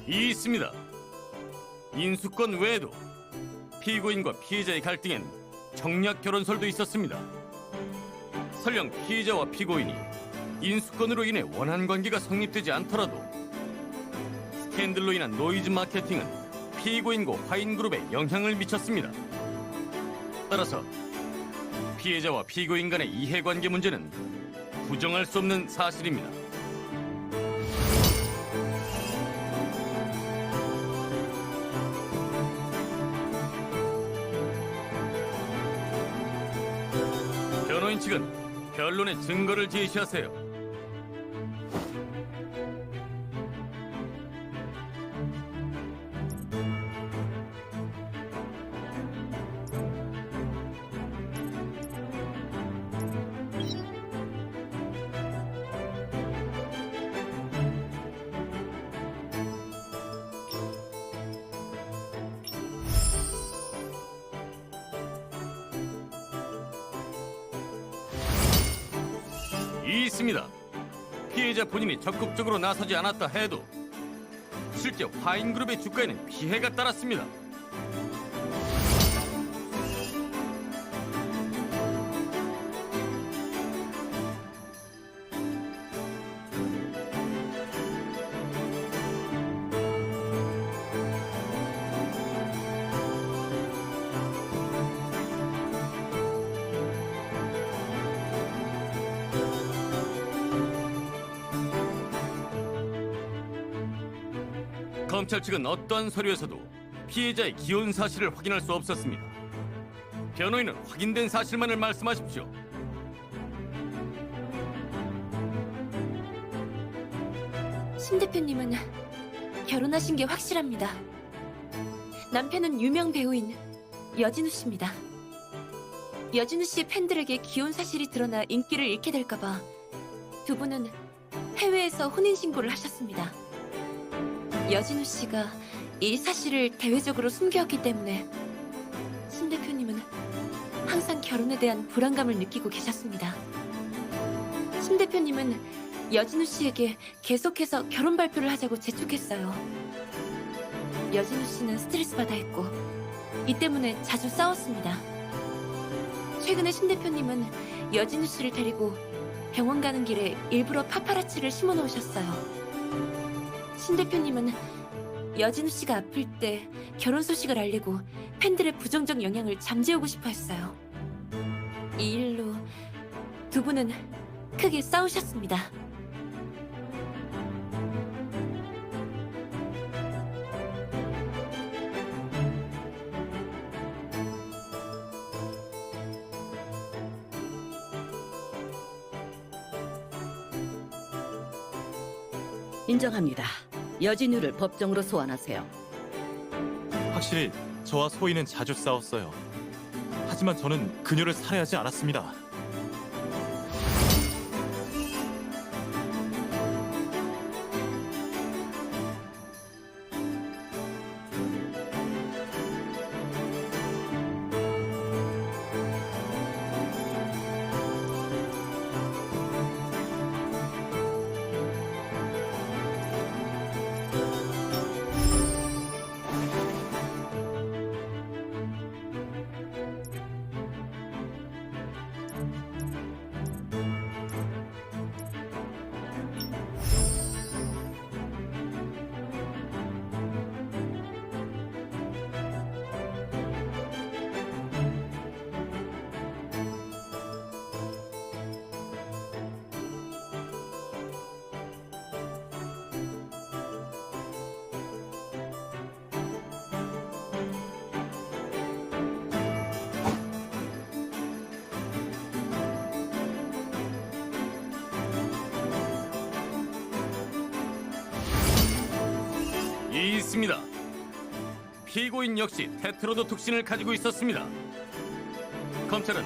이 있습니다. 인수권 외에도 피고인과 피해자의 갈등엔 정략 결혼설도 있었습니다. 설령 피해자와 피고인이 인수권으로 인해 원한 관계가 성립되지 않더라도 스캔들로 인한 노이즈 마케팅은 피고인과 화인그룹에 영향을 미쳤습니다. 따라서 피해자와 피고인 간의 이해관계 문제는 부정할 수 없는 사실입니다. 변호인 측은 변론의 증거를 제시하세요. 이 있습니다. 피해자 본인이 적극적으로 나서지 않았다 해도 실제 화인그룹의 주가에는 피해가 따랐습니다. 검찰 측은 어떠한 서류에서도 피해자의 기혼 사실을 확인할 수 없었습니다. 변호인은 확인된 사실만을 말씀하십시오. 심 대표님은 결혼하신 게 확실합니다. 남편은 유명 배우인 여진우 씨입니다. 여진우 씨의 팬들에게 기혼 사실이 드러나 인기를 잃게 될까봐 두 분은 해외에서 혼인신고를 하셨습니다. 여진우 씨가 이 사실을 대외적으로 숨겨왔기 때문에 심 대표님은 항상 결혼에 대한 불안감을 느끼고 계셨습니다. 심 대표님은 여진우 씨에게 계속해서 결혼 발표를 하자고 재촉했어요. 여진우 씨는 스트레스 받아 했고 이 때문에 자주 싸웠습니다. 최근에 심 대표님은 여진우 씨를 데리고 병원 가는 길에 일부러 파파라치를 심어 놓으셨어요. 심 대표님은 여진우 씨가 아플 때 결혼 소식을 알리고 팬들의 부정적 영향을 잠재우고 싶어 했어요. 이 일로 두 분은 크게 싸우셨습니다. 인정합니다. 여진우를 법정으로 소환하세요. 확실히 저와 소희는 자주 싸웠어요. 하지만 저는 그녀를 살해하지 않았습니다. 있습니다. 피고인 역시 테트로도톡신을 가지고 있었습니다. 검찰은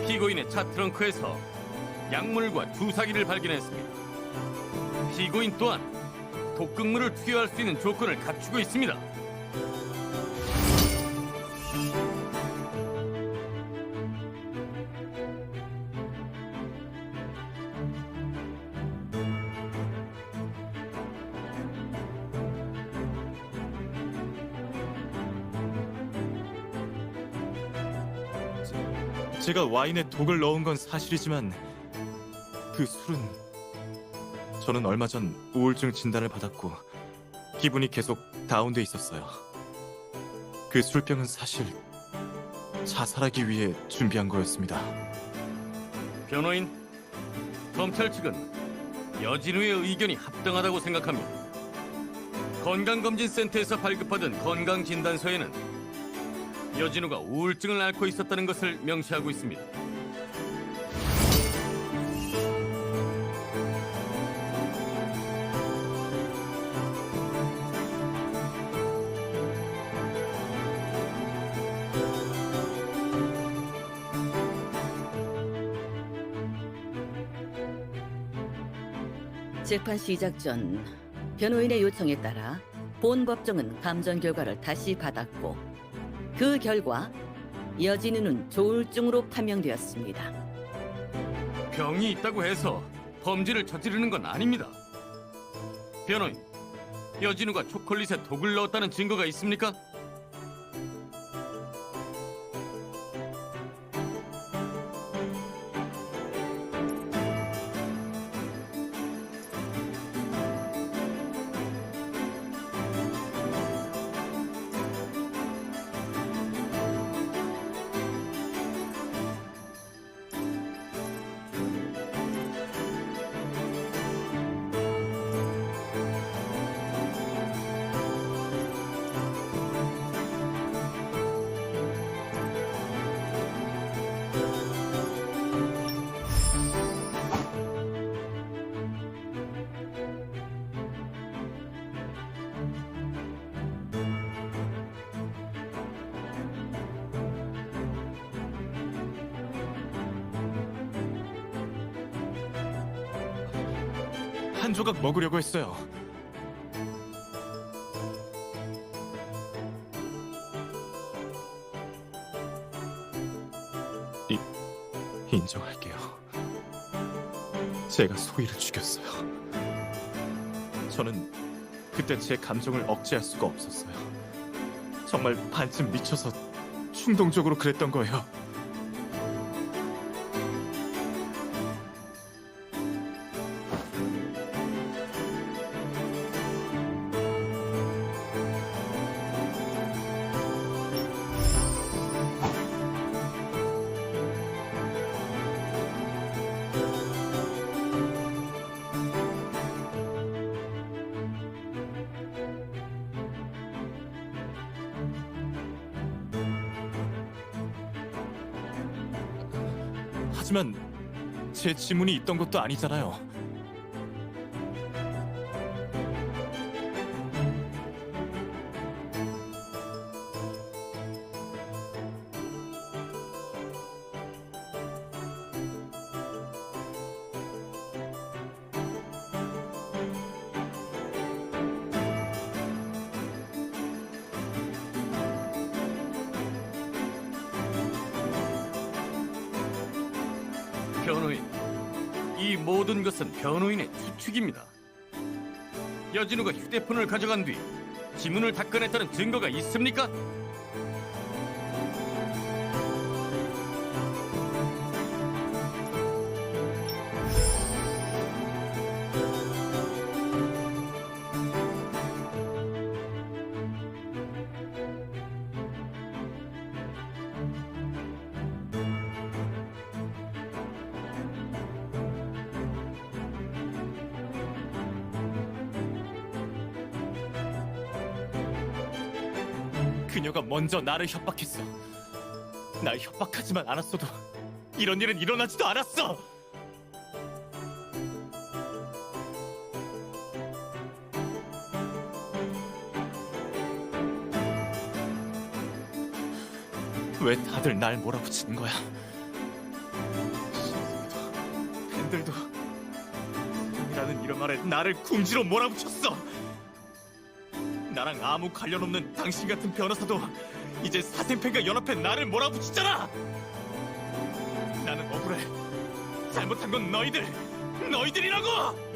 피고인의 차 트렁크에서 약물과 주사기를 발견했습니다. 피고인 또한 독극물을 투여할 수 있는 조건을 갖추고 있습니다. 제가 와인에 독을 넣은 건 사실이지만 그 술은 저는 얼마 전 우울증 진단을 받았고 기분이 계속 다운돼 있었어요. 그 술병은 사실 자살하기 위해 준비한 거였습니다. 변호인, 검찰 측은 여진우의 의견이 합당하다고 생각합니다. 건강검진센터에서 발급받은 건강진단서에는 여진우가 우울증을 앓고 있었다는 것을 명시하고 있습니다. 재판 시작 전 변호인의 요청에 따라 본 법정은 감정 결과를 다시 받았고 그 결과 여진우는 조울증으로 판명되었습니다. 병이 있다고 해서 범죄를 저지르는 건 아닙니다. 변호인, 여진우가 초콜릿에 독을 넣었다는 증거가 있습니까? 한 조각 먹으려고 했어요. 인정할게요. 제가 소희를 죽였어요. 저는 그때 제 감정을 억제할 수가 없었어요. 정말 반쯤 미쳐서 충동적으로 그랬던 거예요. 하지만 제 지문이 있던 것도 아니잖아요. 변호인, 이 모든 것은 변호인의 추측입니다. 여진우가 휴대폰을 가져간 뒤 지문을 닦아냈다는 증거가 있습니까? 그녀가 먼저 나를 협박했어. 날 협박하지만 않았어도 이런 일은 일어나지도 않았어. 왜 다들 날 몰아붙이는 거야? 팬들도 사랑이라는 이름 아래 나를 궁지로 몰아붙였어. 나랑 아무 관련 없는 당신 같은 변호사도 이제 사생팬과 연합해 나를 몰아붙이잖아. 나는 억울해. 잘못한 건 너희들이라고.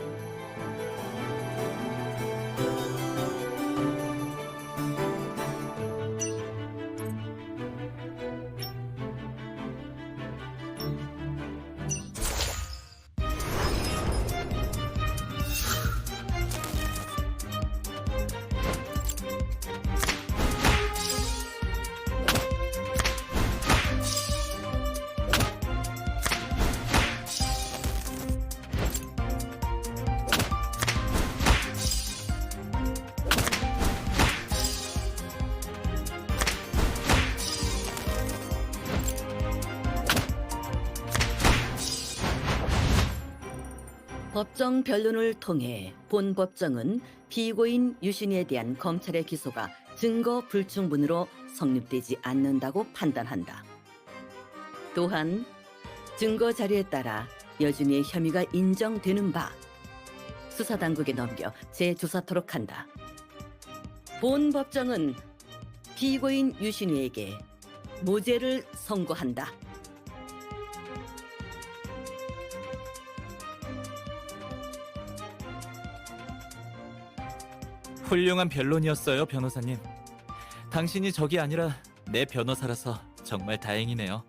법정 변론을 통해 본 법정은 피고인 유신이에 대한 검찰의 기소가 증거 불충분으로 성립되지 않는다고 판단한다. 또한 증거 자료에 따라 여준이의 혐의가 인정되는 바 수사당국에 넘겨 재조사토록 한다. 본 법정은 피고인 유신이에게 무죄를 선고한다. 훌륭한 변론이었어요, 변호사님. 당신이 적이 아니라 내 변호사라서 정말 다행이네요.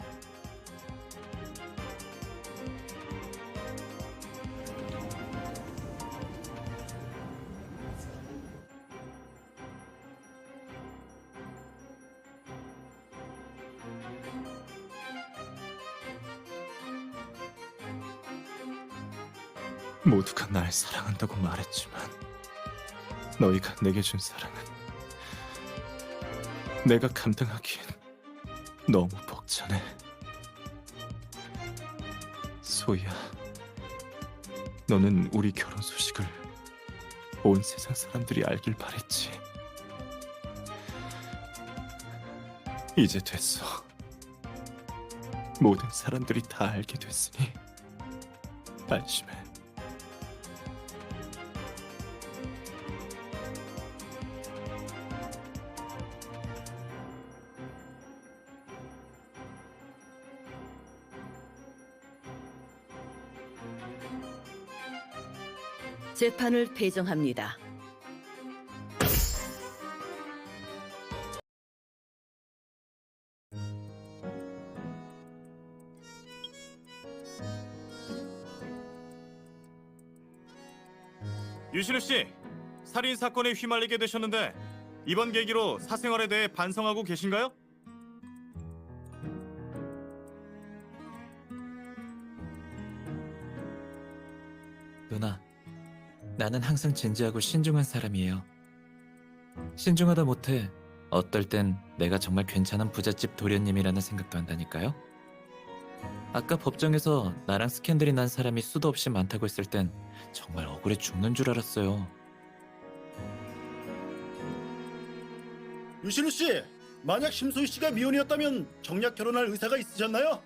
모두가 날 사랑한다고 말했지만 너희가 내게 준 사랑은 내가 감당하기엔 너무 벅차네. 소희야, 너는 우리 결혼 소식을 온 세상 사람들이 알길 바랬지. 이제 됐어. 모든 사람들이 다 알게 됐으니 안심해. 재판을 폐정합니다. 유신우 씨, 살인 사건에 휘말리게 되셨는데 이번 계기로 사생활에 대해 반성하고 계신가요? 누나, 나는 항상 진지하고 신중한 사람이에요. 신중하다 못해 어떨 땐 내가 정말 괜찮은 부잣집 도련님이라는 생각도 한다니까요. 아까 법정에서 나랑 스캔들이 난 사람이 수도 없이 많다고 했을 땐 정말 억울해 죽는 줄 알았어요. 유신우 씨, 만약 심소희 씨가 미혼이었다면 정략 결혼할 의사가 있으셨나요?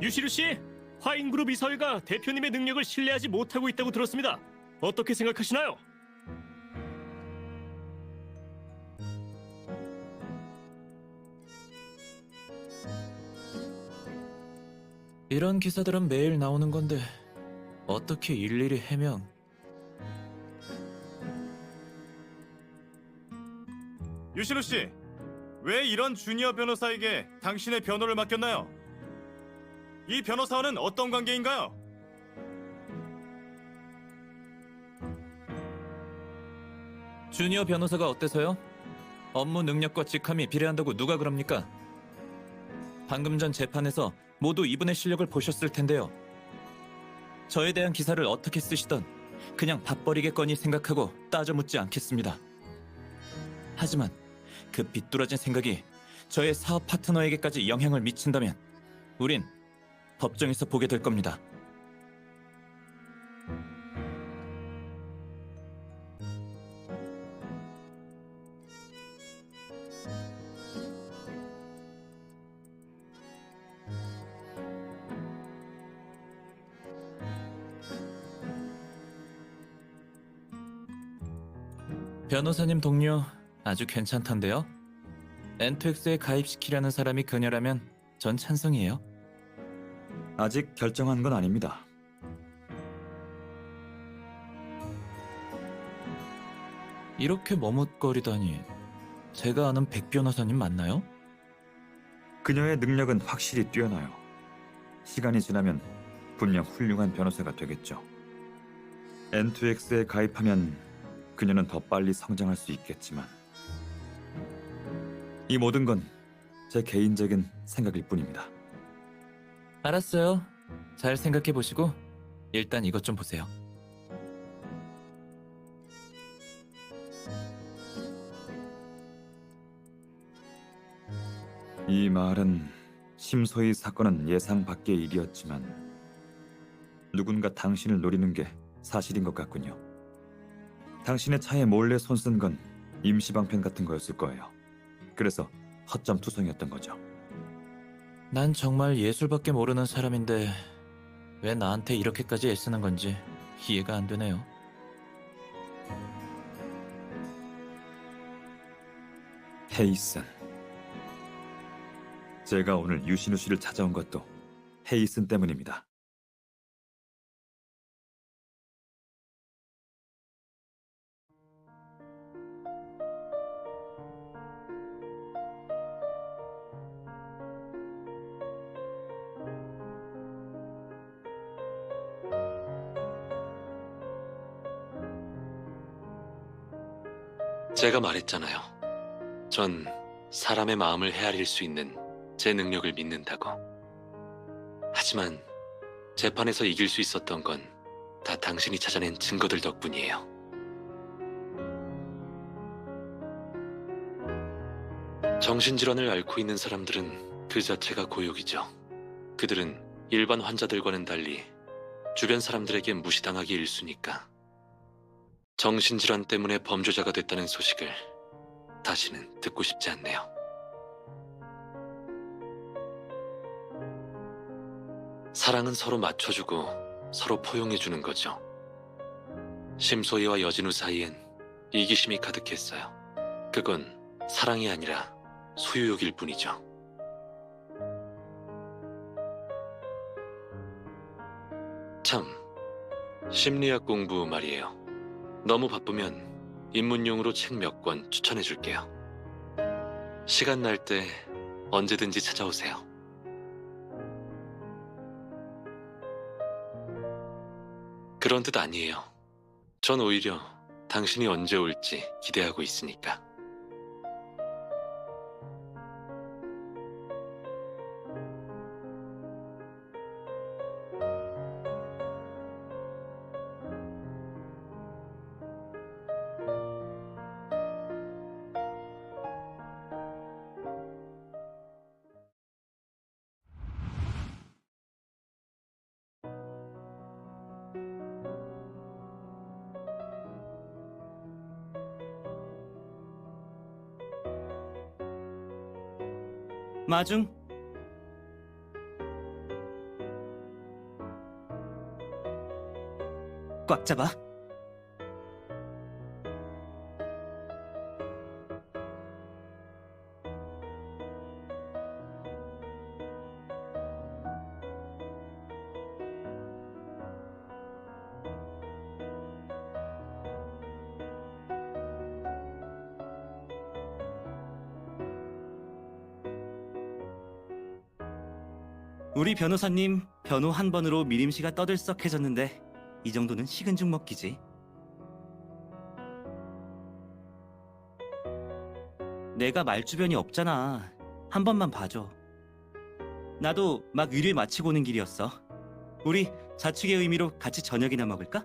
유시루 씨, 화인그룹 이사회가 대표님의 능력을 신뢰하지 못하고 있다고 들었습니다. 어떻게 생각하시나요? 이런 기사들은 매일 나오는 건데 어떻게 일일이 해명? 유신우 씨, 왜 이런 주니어 변호사에게 당신의 변호를 맡겼나요? 이 변호사와는 어떤 관계인가요? 주니어 변호사가 어때서요? 업무 능력과 직함이 비례한다고 누가 그럽니까? 방금 전 재판에서 모두 이분의 실력을 보셨을 텐데요. 저에 대한 기사를 어떻게 쓰시던 그냥 밥벌이겠거니 생각하고 따져 묻지 않겠습니다. 하지만 그 비뚤어진 생각이 저의 사업 파트너에게까지 영향을 미친다면 우린 법정에서 보게 될 겁니다. 변호사님 동료 아주 괜찮던데요? 엔투엑스에 가입시키려는 사람이 그녀라면 전 찬성이에요. 아직 결정한 건 아닙니다. 이렇게 머뭇거리다니 제가 아는 백 변호사님 맞나요? 그녀의 능력은 확실히 뛰어나요. 시간이 지나면 분명 훌륭한 변호사가 되겠죠. N2X에 가입하면 그녀는 더 빨리 성장할 수 있겠지만 이 모든 건 제 개인적인 생각일 뿐입니다. 알았어요. 잘 생각해 보시고 일단 이것 좀 보세요. 이 말은 심소희 사건은 예상 밖의 일이었지만 누군가 당신을 노리는 게 사실인 것 같군요. 당신의 차에 몰래 손쓴 건 임시방편 같은 거였을 거예요. 그래서 허점 투성이었던 거죠. 난 정말 예술밖에 모르는 사람인데 왜 나한테 이렇게까지 애쓰는 건지 이해가 안 되네요. 헤이슨. 제가 오늘 유신우 씨를 찾아온 것도 헤이슨 때문입니다. 제가 말했잖아요. 전 사람의 마음을 헤아릴 수 있는 제 능력을 믿는다고. 하지만 재판에서 이길 수 있었던 건 다 당신이 찾아낸 증거들 덕분이에요. 정신질환을 앓고 있는 사람들은 그 자체가 고역이죠. 그들은 일반 환자들과는 달리 주변 사람들에게 무시당하기 일쑤니까. 정신질환 때문에 범죄자가 됐다는 소식을 다시는 듣고 싶지 않네요. 사랑은 서로 맞춰주고 서로 포용해주는 거죠. 심소희와 여진우 사이엔 이기심이 가득했어요. 그건 사랑이 아니라 소유욕일 뿐이죠. 참, 심리학 공부 말이에요. 너무 바쁘면 입문용으로 책 몇 권 추천해 줄게요. 시간 날 때 언제든지 찾아오세요. 그런 뜻 아니에요. 전 오히려 당신이 언제 올지 기대하고 있으니까. 마중. 꽉 잡아. 우리 변호사님 변호 한 번으로 미림 씨가 떠들썩해졌는데 이 정도는 식은 죽 먹기지. 내가 말주변이 없잖아. 한 번만 봐줘. 나도 막 의뢰 마치고 오는 길이었어. 우리 자축의 의미로 같이 저녁이나 먹을까?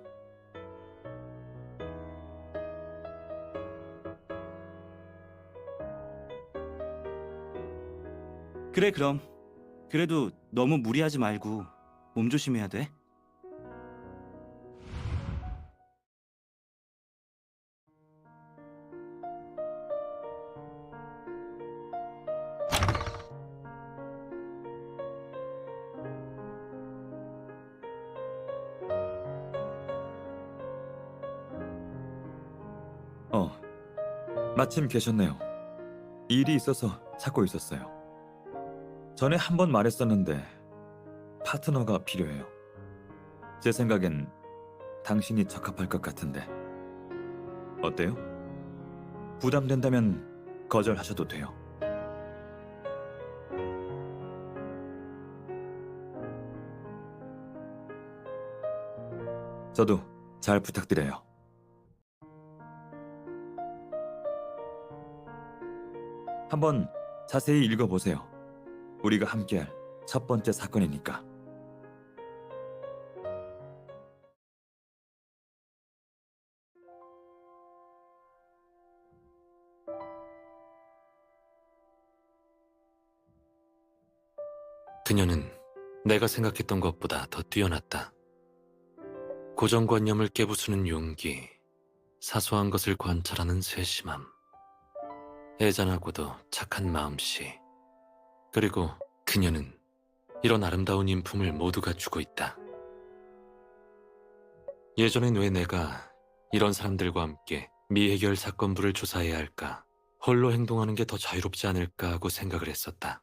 그래 그럼. 그래도 너무 무리하지 말고 몸 조심해야 돼. 마침 계셨네요. 일이 있어서 찾고 있었어요. 전에 한 번 말했었는데 파트너가 필요해요. 제 생각엔 당신이 적합할 것 같은데 어때요? 부담된다면 거절하셔도 돼요. 저도 잘 부탁드려요. 한번 자세히 읽어보세요. 우리가 함께할 첫 번째 사건이니까. 그녀는 내가 생각했던 것보다 더 뛰어났다. 고정관념을 깨부수는 용기, 사소한 것을 관찰하는 세심함, 애잔하고도 착한 마음씨, 그리고 그녀는 이런 아름다운 인품을 모두 갖추고 있다. 예전엔 왜 내가 이런 사람들과 함께 미해결 사건부를 조사해야 할까, 홀로 행동하는 게 더 자유롭지 않을까 하고 생각을 했었다.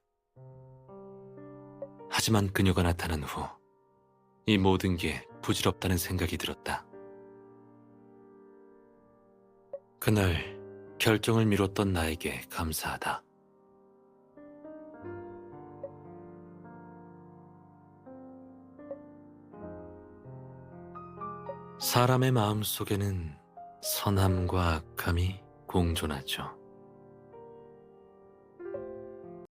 하지만 그녀가 나타난 후 이 모든 게 부질없다는 생각이 들었다. 그날 결정을 미뤘던 나에게 감사하다. 사람의 마음 속에는 선함과 악함이 공존하죠.